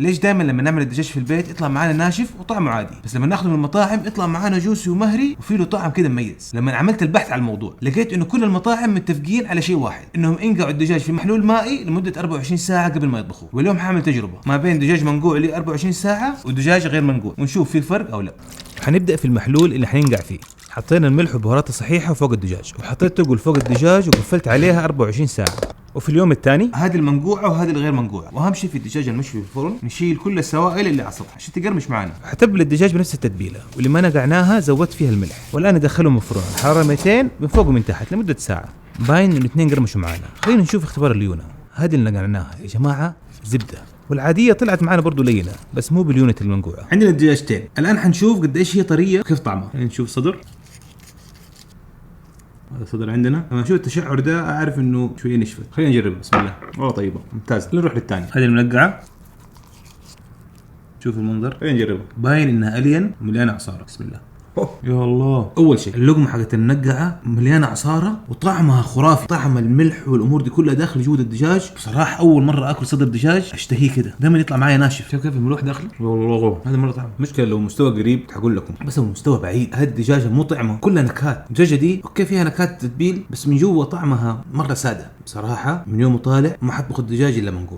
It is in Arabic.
ليش دائما لما نعمل الدجاج في البيت يطلع معانا ناشف وطعمه عادي، بس لما ناخذه من المطاعم يطلع معانا جوسي ومهري وفي له طعم كده مميز؟ لما عملت البحث على الموضوع لقيت انه كل المطاعم متفقين على شيء واحد، انهم ينقعوا الدجاج في محلول مائي لمده 24 ساعه قبل ما يطبخوه. واليوم حاعمل تجربه ما بين دجاج منقوع ل 24 ساعه ودجاج غير منقوع ونشوف في فرق او لا. حنبدا في المحلول اللي حننقع فيه. حطينا الملح وبهارات الصحيحه فوق الدجاج، وحطيت تقل فوق الدجاج وقفلت عليها 24 ساعه. وفي اليوم الثاني هذه المنقوعه وهذه الغير منقوعه، واهم شيء في الدجاج المشوي في الفرن نشيل كل السوائل اللي على السطح عشان تقرمش معانا. حتبل الدجاج بنفس التتبيله، واللي ما نقعناها زودت فيها الملح. والان ندخلهم الفرن حراره 200 من فوق ومن تحت لمده ساعه. باين ان الاثنين قرمشوا معانا. خلينا نشوف اختبار الليونه. هذه اللي نقعناها يا جماعه زبده، والعاديه طلعت معانا برضو لينه بس مو باليونه المنقوعه. عندنا الدجاجتين الان حنشوف قد ايش هي طريه وكيف طعمها. نشوف صدر، هذا صدر عندنا. لما اشوف التشعر ده اعرف انه شويه نشفت. خلينا نجرب. بسم الله. والله طيبه ممتاز. نروح للثاني. هذه المنقعه، شوف المنظر. خلينا نجربها. باين انها الين مليانه عصاره. بسم الله. يا الله. اول شيء اللقمه حقت المنقعه مليانه عصاره وطعمها خرافي. طعم الملح والامور دي كلها داخل جوه الدجاج. بصراحه اول مره اكل صدر دجاج اشتهيه كده، دائما يطلع معايا ناشف. شوف كيف الملوح داخله. والله هذا مره طعم. مشكله لو مستوى قريب حقول لكم، بس المستوى بعيد. هذه الدجاجه مو طعمه كلها نكهات. الدجاجه دي اوكي فيها نكهات تتبيل بس من جوا طعمها مره ساده. بصراحه من يوم طالع ما حطبخ الدجاج الا منقوع.